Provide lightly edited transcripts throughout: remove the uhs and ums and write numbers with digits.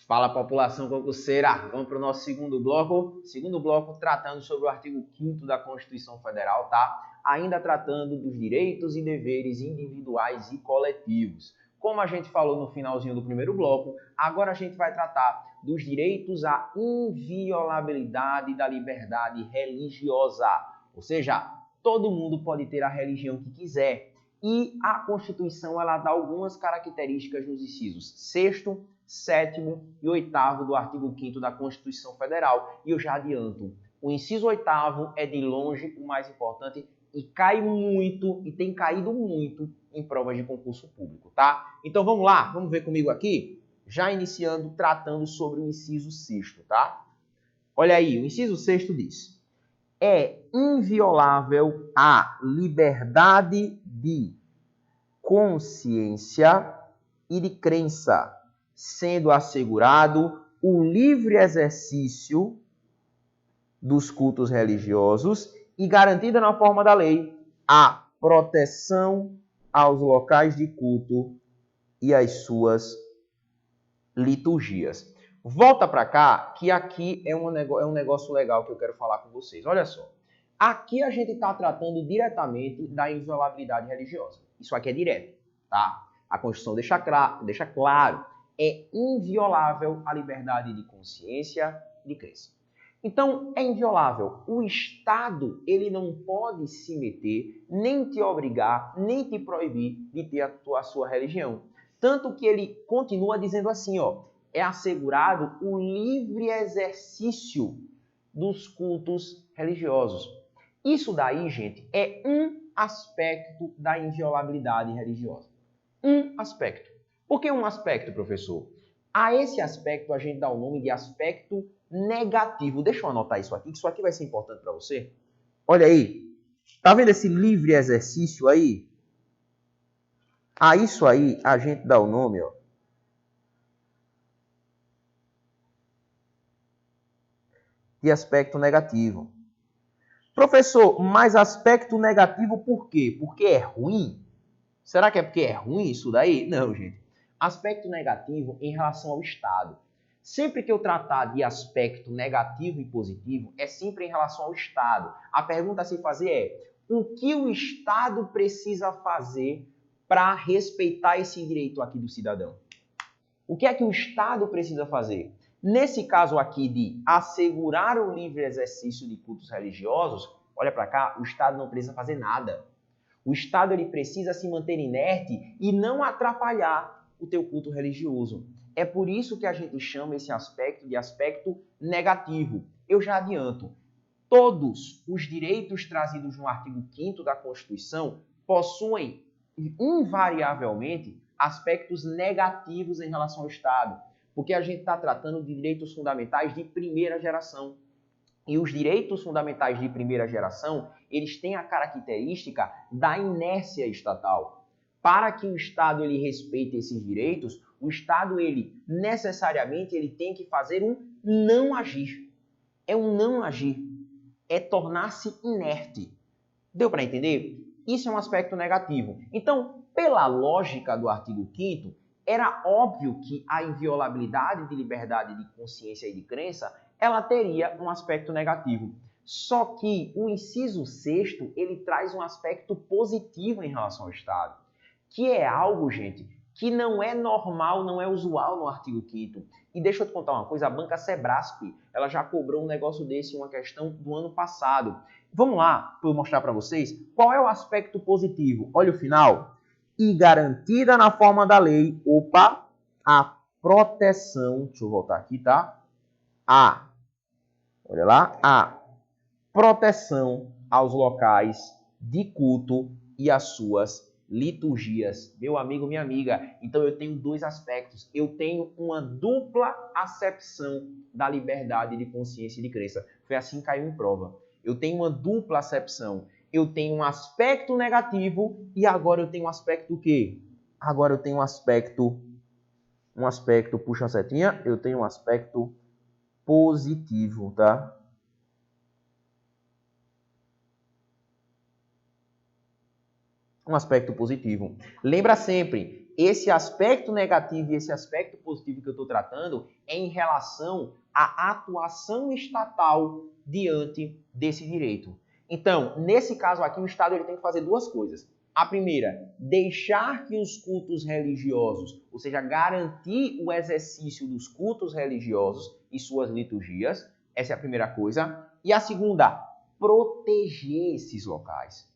Fala, população concurseira, vamos para o nosso segundo bloco tratando sobre o artigo 5º da Constituição Federal, tá? Ainda tratando dos direitos e deveres individuais e coletivos. Como a gente falou no finalzinho do primeiro bloco, agora a gente vai tratar dos direitos à inviolabilidade da liberdade religiosa, ou seja, todo mundo pode ter a religião que quiser. E a Constituição ela dá algumas características nos incisos 6º, 7º e 8º do artigo 5º da Constituição Federal. E eu já adianto, o inciso 8º é de longe o mais importante e cai muito, e tem caído muito em provas de concurso público, tá? Então vamos lá, vamos ver comigo aqui, já iniciando, tratando sobre o inciso 6º, tá? Olha aí, o inciso 6º diz: é inviolável a liberdade de consciência e de crença, sendo assegurado o livre exercício dos cultos religiosos e garantida na forma da lei a proteção aos locais de culto e às suas liturgias. Volta para cá, que aqui é um negócio legal que eu quero falar com vocês. Olha só. Aqui a gente está tratando diretamente da inviolabilidade religiosa. Isso aqui é direto, tá? A Constituição deixa claro, é inviolável a liberdade de consciência e de crença. Então, é inviolável. O Estado, ele não pode se meter, nem te obrigar, nem te proibir de ter a sua religião. Tanto que ele continua dizendo assim, ó, é assegurado o livre exercício dos cultos religiosos. Isso daí, gente, é um aspecto da inviolabilidade religiosa. Um aspecto. Por que um aspecto, professor? A esse aspecto a gente dá o nome de aspecto negativo. Deixa eu anotar isso aqui, que isso aqui vai ser importante para você. Olha aí. Tá vendo esse livre exercício aí? A isso aí a gente dá o nome, ó, de aspecto negativo. Professor, mas aspecto negativo por quê? Porque é ruim? Será que é porque é ruim isso daí? Não, gente. Aspecto negativo em relação ao Estado. Sempre que eu tratar de aspecto negativo e positivo, é sempre em relação ao Estado. A pergunta a se fazer é: o que o Estado precisa fazer para respeitar esse direito aqui do cidadão? O que é que o Estado precisa fazer? Nesse caso aqui de assegurar o livre exercício de cultos religiosos, olha para cá, o Estado não precisa fazer nada. O Estado ele precisa se manter inerte e não atrapalhar o teu culto religioso. É por isso que a gente chama esse aspecto de aspecto negativo. Eu já adianto, todos os direitos trazidos no artigo 5º da Constituição possuem invariavelmente aspectos negativos em relação ao Estado, porque a gente está tratando de direitos fundamentais de primeira geração. E os direitos fundamentais de primeira geração, eles têm a característica da inércia estatal. Para que o Estado ele respeite esses direitos, o Estado ele necessariamente ele tem que fazer um não agir. É um não agir. É tornar-se inerte. Deu para entender? Isso é um aspecto negativo. Então, pela lógica do artigo 5º, era óbvio que a inviolabilidade de liberdade de consciência e de crença ela teria um aspecto negativo. Só que o inciso 6º, ele traz um aspecto positivo em relação ao Estado, que é algo, gente, que não é normal, não é usual no artigo 5º. E deixa eu te contar uma coisa, a banca Sebrasp, ela já cobrou um negócio desse, uma questão do ano passado. Vamos lá, para eu mostrar para vocês qual é o aspecto positivo. Olha o final. E garantida na forma da lei, a proteção, deixa eu voltar aqui, tá? Olha lá, a proteção aos locais de culto e às suas liturgias. Meu amigo, minha amiga, então eu tenho dois aspectos. Eu tenho uma dupla acepção da liberdade de consciência e de crença. Foi assim que caiu em prova. Eu tenho uma dupla acepção. Eu tenho um aspecto negativo e agora eu tenho um aspecto o quê? Agora eu tenho um aspecto, puxa a setinha, eu tenho um aspecto positivo, tá? Um aspecto positivo. Lembra sempre esse aspecto negativo e esse aspecto positivo que eu estou tratando é em relação à atuação estatal diante desse direito. Então, nesse caso aqui, o Estado ele tem que fazer duas coisas. A primeira, deixar que os cultos religiosos, ou seja, garantir o exercício dos cultos religiosos e suas liturgias, essa é a primeira coisa. E a segunda, proteger esses locais.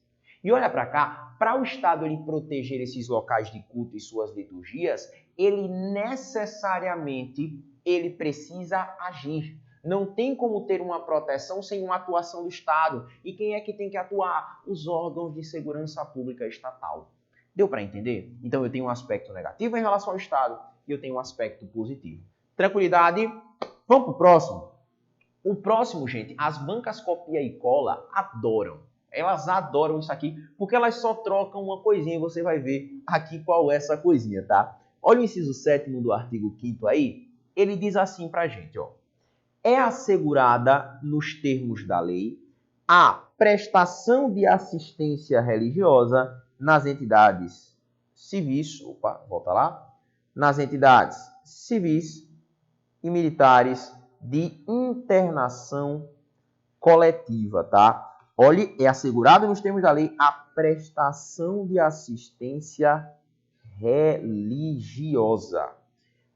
E olha para cá, para o Estado ele proteger esses locais de culto e suas liturgias, ele necessariamente precisa agir. Não tem como ter uma proteção sem uma atuação do Estado. E quem é que tem que atuar? Os órgãos de segurança pública estatal. Deu para entender? Então eu tenho um aspecto negativo em relação ao Estado e eu tenho um aspecto positivo. Tranquilidade? Vamos para o próximo? O próximo, gente, as bancas copia e cola adoram. Elas adoram isso aqui porque elas só trocam uma coisinha e você vai ver aqui qual é essa coisinha, tá? Olha o inciso 7º do artigo 5º aí. Ele diz assim pra gente, ó. É assegurada, nos termos da lei, a prestação de assistência religiosa nas entidades civis, nas entidades civis e militares de internação coletiva, tá? Olhe, é assegurado nos termos da lei a prestação de assistência religiosa.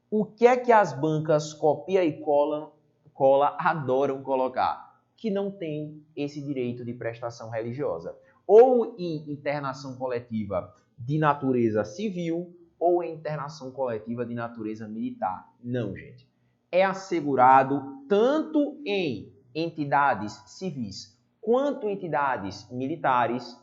O que é que as bancas copia e cola adoram colocar? Que não tem esse direito de prestação religiosa. Ou em internação coletiva de natureza civil, ou em internação coletiva de natureza militar. Não, gente. É assegurado tanto em entidades civis quanto entidades militares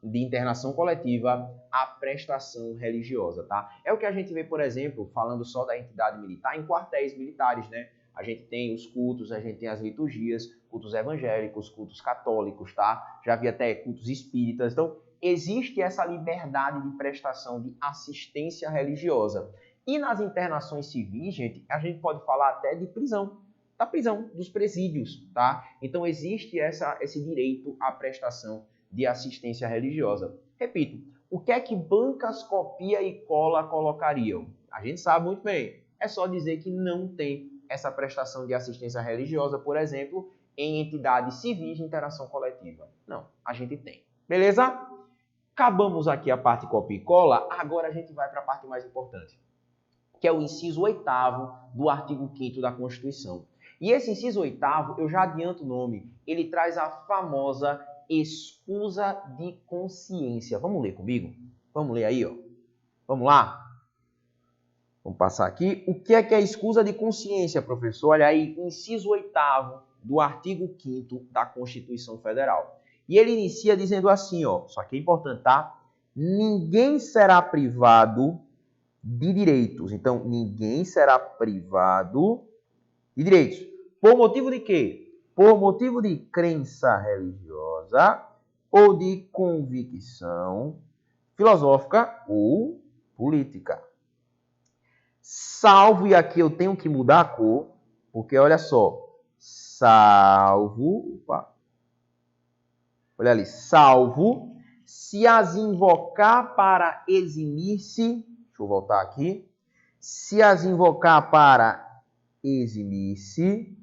de internação coletiva a prestação religiosa, tá? É o que a gente vê, por exemplo, falando só da entidade militar, em quartéis militares, né? A gente tem os cultos, a gente tem as liturgias, cultos evangélicos, cultos católicos, tá? Já vi até cultos espíritas. Então, existe essa liberdade de prestação de assistência religiosa. E nas internações civis, gente, a gente pode falar até de prisão, da prisão, dos presídios, tá? Então, existe esse direito à prestação de assistência religiosa. Repito, o que é que bancas copia e cola colocariam? A gente sabe muito bem. É só dizer que não tem essa prestação de assistência religiosa, por exemplo, em entidades civis de interação coletiva. Não, a gente tem. Beleza? Acabamos aqui a parte copia e cola, agora a gente vai para a parte mais importante, que é o inciso 8º do artigo 5º da Constituição. E esse inciso 8º, eu já adianto o nome, ele traz a famosa escusa de consciência. Vamos ler comigo? Vamos ler aí, ó. Vamos lá? Vamos passar aqui. O que é a escusa de consciência, professor? Olha aí, inciso 8º do artigo 5º da Constituição Federal. E ele inicia dizendo assim, ó, só que é importante, tá? Ninguém será privado de direitos. Então, ninguém será privado de direitos. Por motivo de quê? Por motivo de crença religiosa ou de convicção filosófica ou política. Salvo, e aqui eu tenho que mudar a cor, porque olha só, salvo se as invocar para eximir-se, deixa eu voltar aqui, se as invocar para eximir-se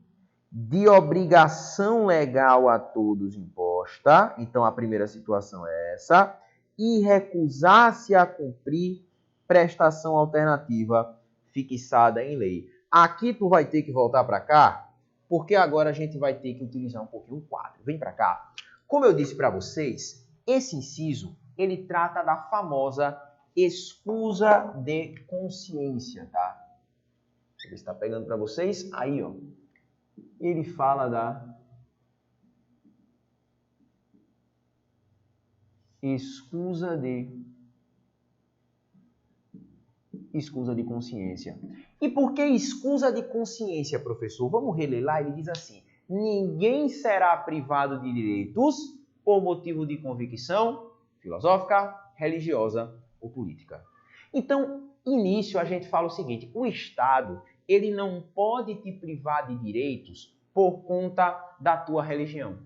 de obrigação legal a todos imposta, então a primeira situação é essa, e recusar-se a cumprir prestação alternativa fixada em lei. Aqui tu vai ter que voltar para cá, porque agora a gente vai ter que utilizar um pouquinho o quadro. Vem para cá. Como eu disse para vocês, esse inciso, ele trata da famosa escusa de consciência, tá? Ele está pegando para vocês aí, ó. Ele fala da escusa de consciência. E por que escusa de consciência, professor? Vamos reler lá, ele diz assim: ninguém será privado de direitos por motivo de convicção filosófica, religiosa ou política. Então, início a gente fala o seguinte: o Estado, ele não pode te privar de direitos por conta da tua religião.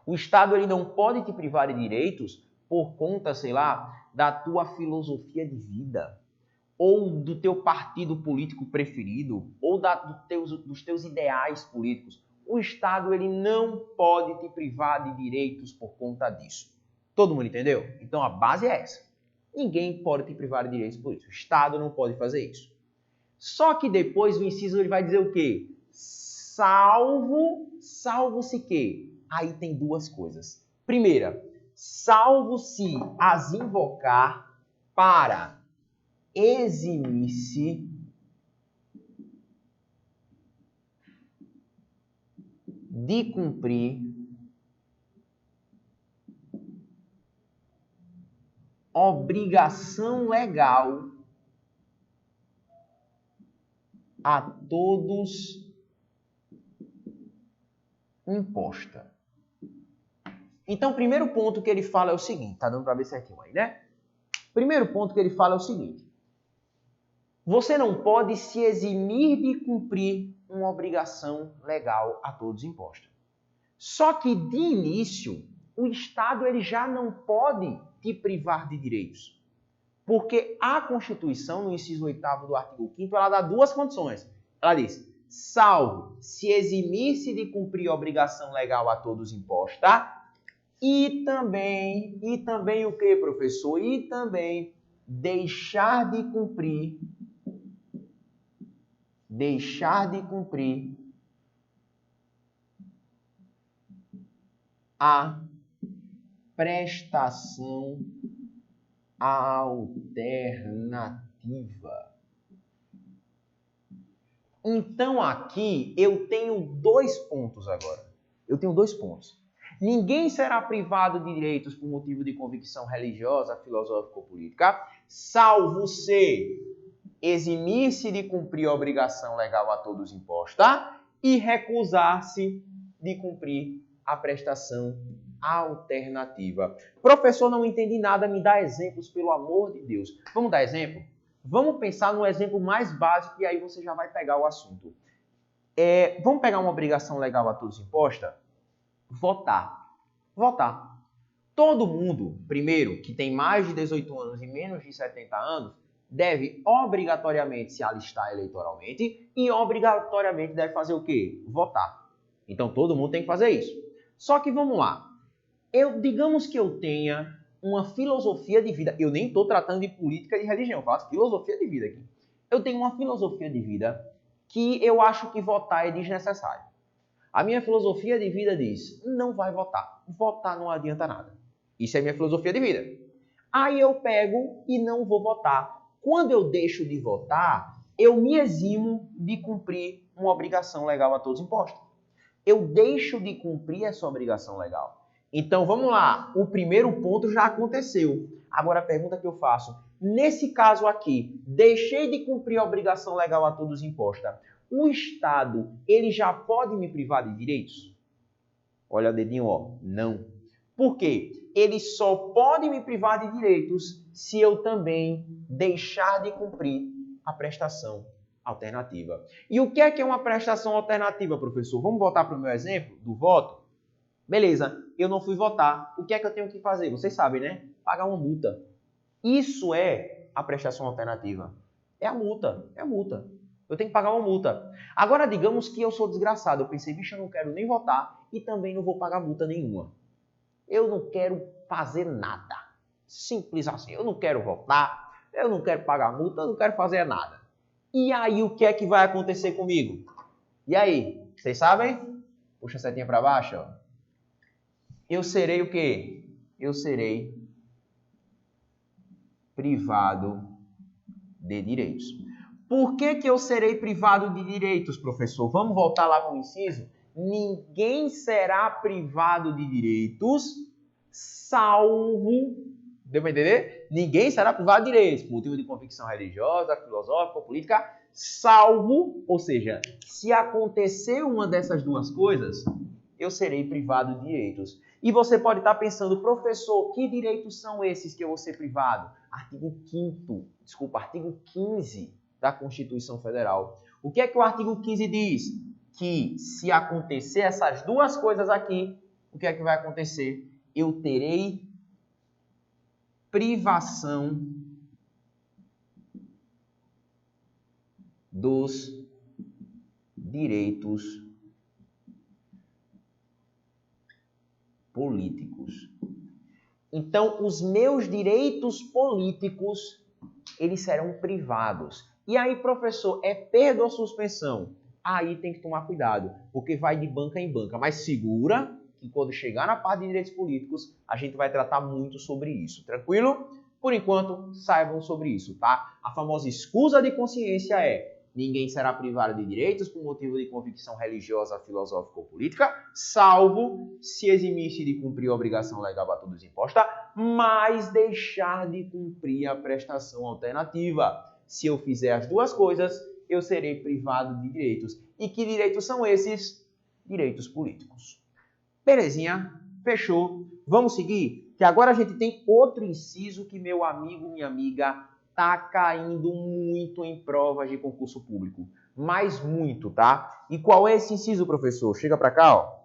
O Estado, ele não pode te privar de direitos por conta, sei lá, da tua filosofia de vida, ou do teu partido político preferido, ou dos teus ideais políticos. O Estado ele não pode te privar de direitos por conta disso. Todo mundo entendeu? Então a base é essa. Ninguém pode te privar de direitos políticos. O Estado não pode fazer isso. Só que depois o inciso ele vai dizer o quê? Salvo-se que. Aí tem duas coisas. Primeira, salvo-se as invocar para eximir-se de cumprir obrigação legal a todos imposta. Então, o primeiro ponto que ele fala é o seguinte, tá dando para ver certinho aí, né? Primeiro ponto que ele fala é o seguinte: você não pode se eximir de cumprir uma obrigação legal a todos imposta. Só que, de início, o Estado ele já não pode te privar de direitos. Porque a Constituição, no inciso 8º do artigo 5º, ela dá duas condições. Ela diz, salvo se eximir-se de cumprir obrigação legal a todos imposta, e também o que, professor? E também deixar de cumprir a prestação alternativa. Então aqui eu tenho dois pontos agora. Ninguém será privado de direitos por motivo de convicção religiosa, filosófica ou política, salvo se eximir-se de cumprir a obrigação legal a todos imposta e recusar-se de cumprir a prestação alternativa. Professor, não entendi nada, me dá exemplos, pelo amor de Deus. Vamos dar exemplo? Vamos pensar no exemplo mais básico e aí você já vai pegar o assunto. Vamos pegar uma obrigação legal a todos imposta? Votar. Todo mundo, primeiro, que tem mais de 18 anos e menos de 70 anos, deve obrigatoriamente se alistar eleitoralmente e obrigatoriamente deve fazer o quê? Votar. Então todo mundo tem que fazer isso. Só que vamos lá. Digamos que eu tenha uma filosofia de vida. Eu nem estou tratando de política e de religião, eu faço filosofia de vida aqui. Eu tenho uma filosofia de vida que eu acho que votar é desnecessário. A minha filosofia de vida diz, não vai votar. Votar não adianta nada. Isso é minha filosofia de vida. Aí eu pego e não vou votar. Quando eu deixo de votar, eu me eximo de cumprir uma obrigação legal a todos imposta. Eu deixo de cumprir essa obrigação legal. Então, vamos lá. O primeiro ponto já aconteceu. Agora, a pergunta que eu faço. Nesse caso aqui, deixei de cumprir a obrigação legal a todos imposta. O Estado, ele já pode me privar de direitos? Olha o dedinho, ó. Não. Por quê? Ele só pode me privar de direitos se eu também deixar de cumprir a prestação alternativa. E o que é uma prestação alternativa, professor? Vamos voltar para o meu exemplo do voto? Beleza, eu não fui votar. O que é que eu tenho que fazer? Vocês sabem, né? Pagar uma multa. Isso é a prestação alternativa. É a multa. Eu tenho que pagar uma multa. Agora, digamos que eu sou desgraçado. Eu pensei, bicho, eu não quero nem votar e também não vou pagar multa nenhuma. Eu não quero fazer nada. Simples assim. Eu não quero votar, eu não quero pagar multa, eu não quero fazer nada. E aí, o que é que vai acontecer comigo? E aí, vocês sabem? Puxa a setinha para baixo, ó. Eu serei o quê? Eu serei privado de direitos. Por que eu serei privado de direitos, professor? Vamos voltar lá para o inciso? Ninguém será privado de direitos, salvo... Deu para entender? Ninguém será privado de direitos, por motivo de convicção religiosa, filosófica, política, salvo, ou seja, se acontecer uma dessas duas coisas, eu serei privado de direitos. E você pode estar pensando, professor, que direitos são esses que eu vou ser privado? Artigo 15 da Constituição Federal. O que é que o artigo 15 diz? Que se acontecer essas duas coisas aqui, o que é que vai acontecer? Eu terei privação dos direitos políticos. Então, os meus direitos políticos, eles serão privados. E aí, professor, é perda ou suspensão? Aí tem que tomar cuidado, porque vai de banca em banca. Mas segura que quando chegar na parte de direitos políticos, a gente vai tratar muito sobre isso. Tranquilo? Por enquanto, saibam sobre isso, tá? A famosa escusa de consciência é: ninguém será privado de direitos por motivo de convicção religiosa, filosófica ou política, salvo se eximir-se de cumprir a obrigação legal a todos imposta, mas deixar de cumprir a prestação alternativa. Se eu fizer as duas coisas, eu serei privado de direitos. E que direitos são esses? Direitos políticos. Belezinha? Fechou? Vamos seguir? Que agora a gente tem outro inciso que meu amigo, minha amiga, tá caindo muito em provas de concurso público. Mas muito, tá? E qual é esse inciso, professor? Chega pra cá, ó.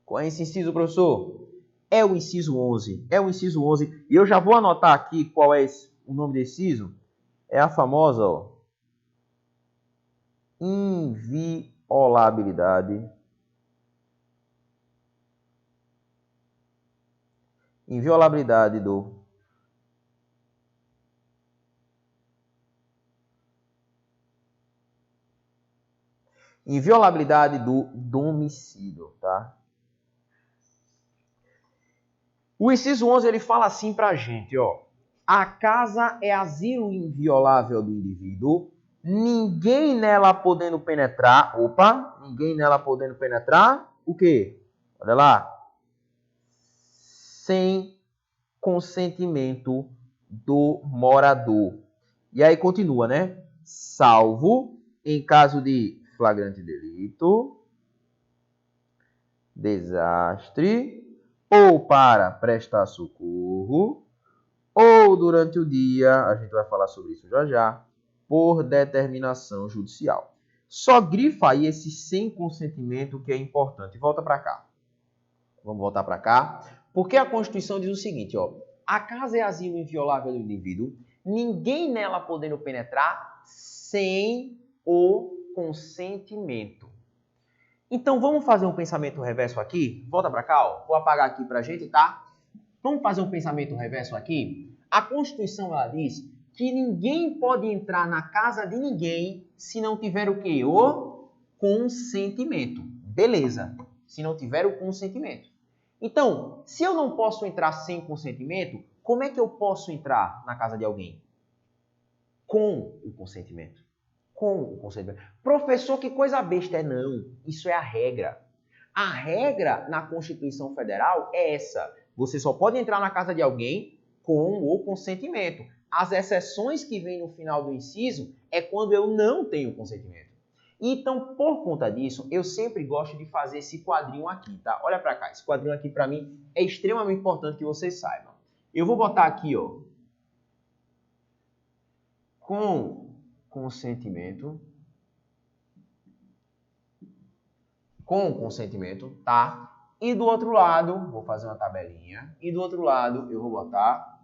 Qual é esse inciso, professor? É o inciso 11. É o inciso 11. E eu já vou anotar aqui qual é o nome desse inciso. É a famosa, ó, inviolabilidade. Inviolabilidade do domicílio, tá? O inciso 11, ele fala assim pra gente, ó: a casa é asilo inviolável do indivíduo, ninguém nela podendo penetrar, ninguém nela podendo penetrar, o quê? Olha lá, sem consentimento do morador. E aí continua, né? Salvo em caso de flagrante delito, desastre, ou para prestar socorro, ou durante o dia, a gente vai falar sobre isso já já, por determinação judicial. Só grifa aí esse sem consentimento que é importante. Volta para cá. Vamos voltar para cá. Porque a Constituição diz o seguinte, ó: a casa é asilo inviolável do indivíduo, ninguém nela podendo penetrar sem o consentimento. Então vamos fazer um pensamento reverso aqui? Volta para cá, ó. Vou apagar aqui pra gente, tá? Vamos fazer um pensamento reverso aqui? A Constituição, ela diz que ninguém pode entrar na casa de ninguém se não tiver o quê? O consentimento. Beleza. Se não tiver o consentimento. Então, se eu não posso entrar sem consentimento, como é que eu posso entrar na casa de alguém? Com o consentimento. Com o consentimento. Professor, que coisa besta. É não. Isso é a regra. A regra na Constituição Federal é essa. Você só pode entrar na casa de alguém com o consentimento. As exceções que vêm no final do inciso é quando eu não tenho consentimento. Então, por conta disso, eu sempre gosto de fazer esse quadrinho aqui, tá? Olha para cá. Esse quadrinho aqui, para mim, é extremamente importante que vocês saibam. Eu vou botar aqui, ó, com consentimento. Com consentimento, tá? E do outro lado, vou fazer uma tabelinha. E do outro lado, eu vou botar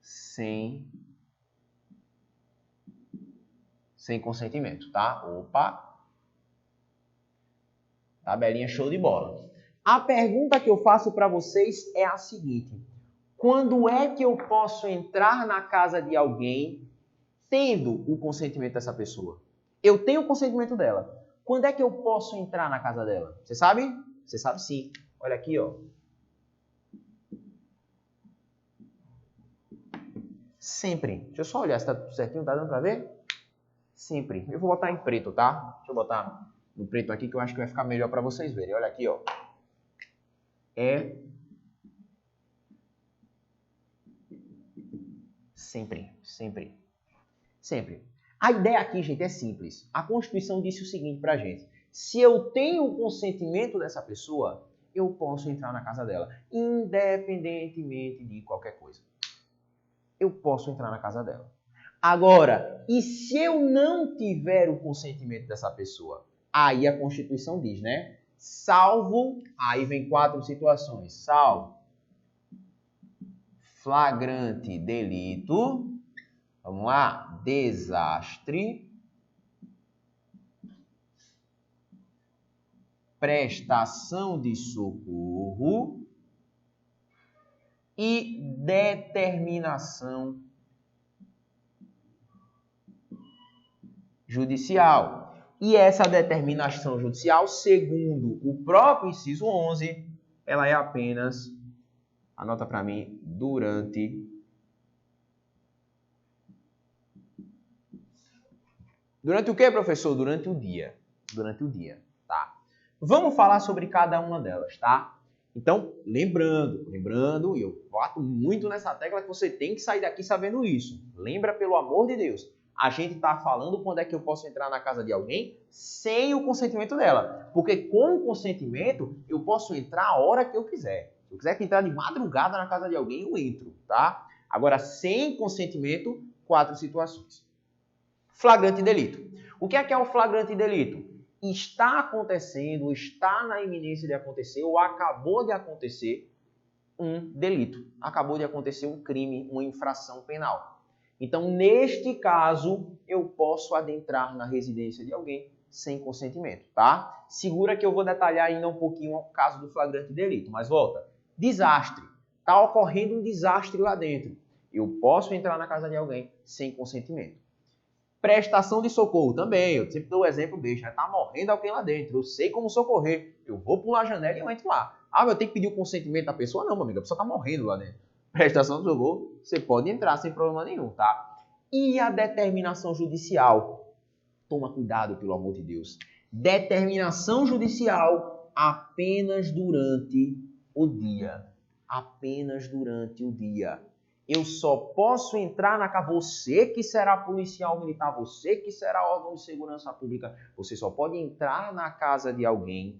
sem consentimento, tá? Opa! Tabelinha show de bola. A pergunta que eu faço para vocês é a seguinte: quando é que eu posso entrar na casa de alguém tendo o consentimento dessa pessoa? Eu tenho o consentimento dela. Quando é que eu posso entrar na casa dela? Você sabe? Você sabe sim. Olha aqui, ó. Sempre. Deixa eu só olhar se tá tudo certinho, tá dando pra ver? Sempre. Eu vou botar em preto, tá? Deixa eu botar no preto aqui que eu acho que vai ficar melhor pra vocês verem. Olha aqui, ó. É sempre, sempre, sempre. A ideia aqui, gente, é simples. A Constituição disse o seguinte pra gente: se eu tenho o consentimento dessa pessoa, eu posso entrar na casa dela, independentemente de qualquer coisa. Eu posso entrar na casa dela. Agora, e se eu não tiver o consentimento dessa pessoa? Aí a Constituição diz, né? salvo, aí vem 4 situações, salvo flagrante delito, vamos lá, desastre, prestação de socorro e determinação judicial. E essa determinação judicial, segundo o próprio inciso 11, ela é apenas, anota para mim, durante o quê, professor? Durante o dia. Durante o dia, tá? Vamos falar sobre cada uma delas, tá? Então, lembrando, e eu bato muito nessa tecla que você tem que sair daqui sabendo isso. Lembra, pelo amor de Deus. A gente está falando quando é que eu posso entrar na casa de alguém sem o consentimento dela. Porque com o consentimento, eu posso entrar a hora que eu quiser. Se eu quiser entrar de madrugada na casa de alguém, eu entro, tá? Agora, sem consentimento, 4 situações. Flagrante delito. O que é o flagrante delito? Está acontecendo, está na iminência de acontecer ou acabou de acontecer um delito. Acabou de acontecer um crime, uma infração penal. Então, neste caso, eu posso adentrar na residência de alguém sem consentimento, tá? Segura que eu vou detalhar ainda um pouquinho o caso do flagrante delito, mas volta. Desastre. Está ocorrendo um desastre lá dentro. Eu posso entrar na casa de alguém sem consentimento. Prestação de socorro também. Eu sempre dou o exemplo besta. Está morrendo alguém lá dentro. Eu sei como socorrer. Eu vou pular a janela e eu entro lá. Ah, mas eu tenho que pedir o consentimento da pessoa? Não, meu amigo. A pessoa está morrendo lá dentro. Prestação de socorro, você pode entrar sem problema nenhum, tá? E a determinação judicial? Toma cuidado, pelo amor de Deus. Determinação judicial apenas durante o dia. Apenas durante o dia. Eu só posso entrar na casa, você que será policial militar, você que será órgão de segurança pública, você só pode entrar na casa de alguém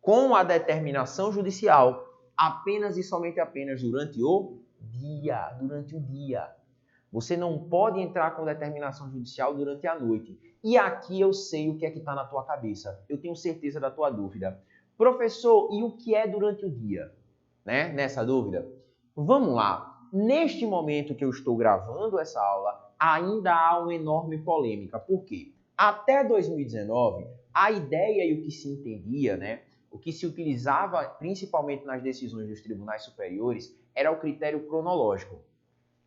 com a determinação judicial apenas e somente apenas durante o dia. Você não pode entrar com determinação judicial durante a noite. E aqui eu sei o que é que está na tua cabeça. Eu tenho certeza da tua dúvida. Professor, e o que é durante o dia? Né? Nessa dúvida? Vamos lá. Neste momento que eu estou gravando essa aula, ainda há uma enorme polêmica. Por quê? Até 2019, a ideia e o que se entendia, né? O que se utilizava principalmente nas decisões dos tribunais superiores era o critério cronológico.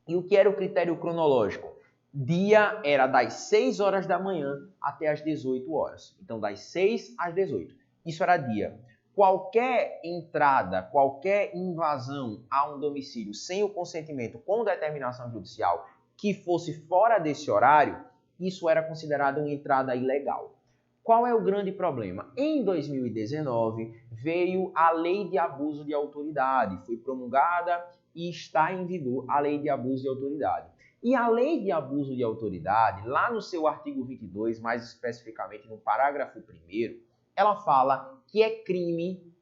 E o que era o critério cronológico? Dia era das 6 horas da manhã até as 18 horas. Então, das 6 às 18. Isso era dia. Qualquer entrada, qualquer invasão a um domicílio sem o consentimento com determinação judicial que fosse fora desse horário, isso era considerado uma entrada ilegal. Qual é o grande problema? Em 2019, veio a Lei de Abuso de Autoridade, foi promulgada e está em vigor a Lei de Abuso de Autoridade. E a Lei de Abuso de Autoridade, lá no seu artigo 22, mais especificamente no parágrafo 1º, ela fala que é crime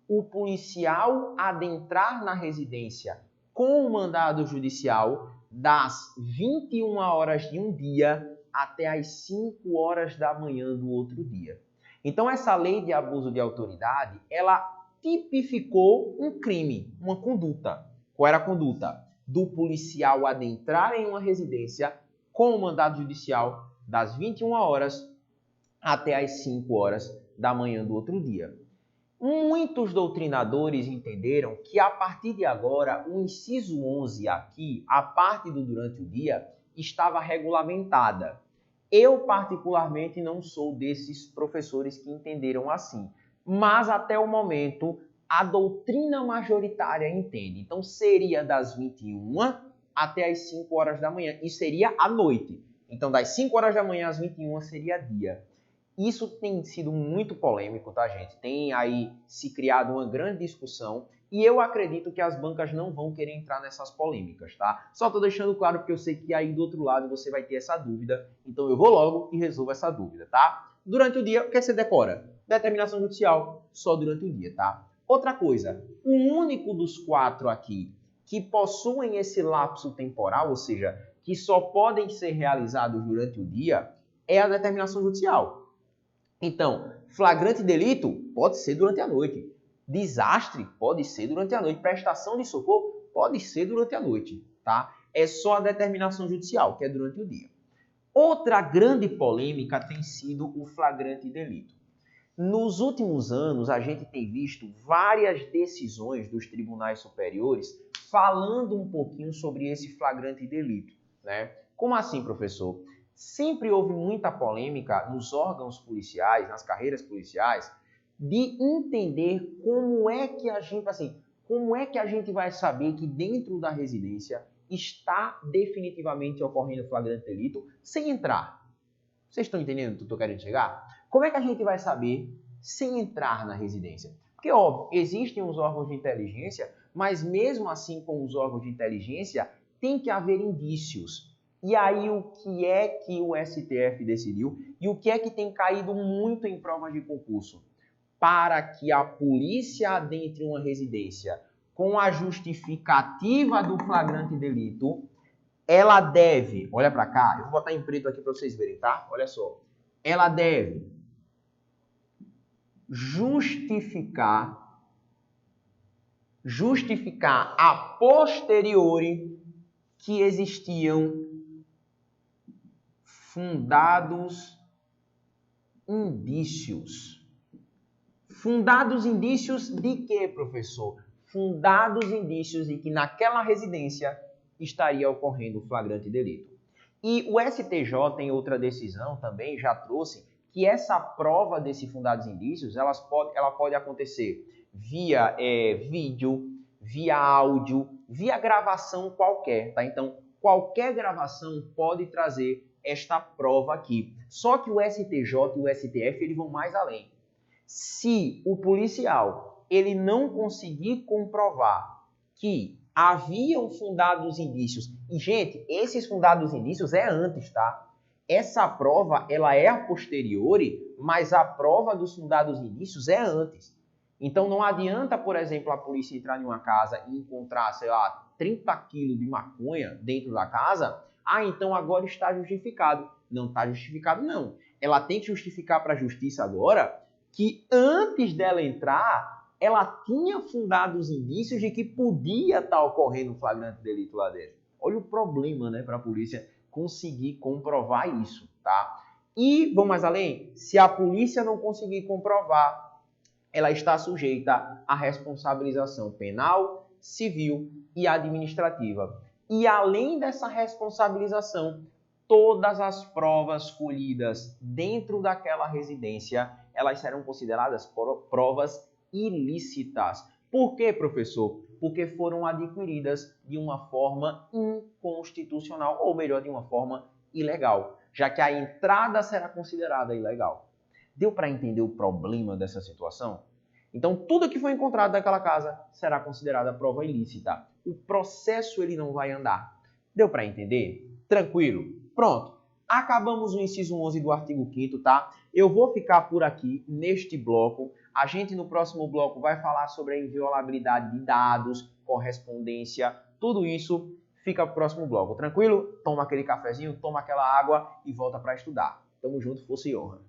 o policial adentrar na residência com o mandado judicial das 21 horas de um dia até as 5 horas da manhã do outro dia. Então, essa lei de abuso de autoridade, ela tipificou um crime, uma conduta. Qual era a conduta? Do policial adentrar em uma residência com o mandado judicial das 21 horas até as 5 horas da manhã do outro dia. Muitos doutrinadores entenderam que a partir de agora, o inciso 11 aqui, a parte do durante o dia, estava regulamentada. Eu, particularmente, não sou desses professores que entenderam assim, mas até o momento, a doutrina majoritária entende. Então, seria das 21 até as 5 horas da manhã, e seria à noite. Então, das 5 horas da manhã às 21 seria dia. Isso tem sido muito polêmico, tá, gente? Tem aí se criado uma grande discussão e eu acredito que as bancas não vão querer entrar nessas polêmicas, tá? Só tô deixando claro porque eu sei que aí do outro lado você vai ter essa dúvida, então eu vou logo e resolvo essa dúvida, tá? Durante o dia, o que é que você decora? Determinação judicial, só durante o dia, tá? Outra coisa, o único dos 4 aqui que possuem esse lapso temporal, ou seja, que só podem ser realizados durante o dia, é a determinação judicial. Então, flagrante delito pode ser durante a noite. Desastre pode ser durante a noite. Prestação de socorro pode ser durante a noite, tá? É só a determinação judicial, que é durante o dia. Outra grande polêmica tem sido o flagrante delito. Nos últimos anos, a gente tem visto várias decisões dos tribunais superiores falando um pouquinho sobre esse flagrante delito, né? Como assim, professor? Sempre houve muita polêmica nos órgãos policiais, nas carreiras policiais, de entender como é que a gente vai saber que dentro da residência está definitivamente ocorrendo flagrante delito sem entrar. Vocês estão entendendo o que eu estou querendo chegar? Como é que a gente vai saber sem entrar na residência? Porque, óbvio, existem os órgãos de inteligência, mas mesmo assim com os órgãos de inteligência, tem que haver indícios. E aí, o que é que o STF decidiu e o que é que tem caído muito em provas de concurso? Para que a polícia adentre uma residência com a justificativa do flagrante delito, ela deve, olha para cá, eu vou botar em preto aqui para vocês verem, tá? Olha só. Ela deve justificar a posteriori que existiam fundados indícios. Fundados indícios de quê, professor? Fundados indícios de que naquela residência estaria ocorrendo flagrante delito. E o STJ, em outra decisão, também já trouxe que essa prova desses fundados indícios, ela pode acontecer via vídeo, via áudio, via gravação qualquer, tá? Então, qualquer gravação pode trazer esta prova aqui. Só que o STJ e o STF, eles vão mais além. Se o policial ele não conseguir comprovar que haviam fundados indícios, e gente, esses fundados indícios é antes, tá? Essa prova, ela é a posteriori, mas a prova dos fundados indícios é antes. Então não adianta, por exemplo, a polícia entrar em uma casa e encontrar, sei lá, 30 quilos de maconha dentro da casa, então agora está justificado. Não está justificado, não. Ela tem que justificar para a justiça agora que antes dela entrar, ela tinha fundado os indícios de que podia estar ocorrendo um flagrante delito lá dentro. Olha o problema, né, para a polícia conseguir comprovar isso, tá? E, vamos mais além, se a polícia não conseguir comprovar, ela está sujeita à responsabilização penal, civil e administrativa. E além dessa responsabilização, todas as provas colhidas dentro daquela residência, elas serão consideradas provas ilícitas. Por quê, professor? Porque foram adquiridas de uma forma inconstitucional, ou melhor, de uma forma ilegal, já que a entrada será considerada ilegal. Deu para entender o problema dessa situação? Então, tudo que foi encontrado naquela casa será considerada prova ilícita. O processo ele não vai andar. Deu para entender? Tranquilo? Pronto. Acabamos o inciso 11 do artigo 5º, tá? Eu vou ficar por aqui neste bloco. A gente no próximo bloco vai falar sobre a inviolabilidade de dados, correspondência, tudo isso fica para o próximo bloco. Tranquilo? Toma aquele cafezinho, toma aquela água e volta para estudar. Tamo junto, força e honra.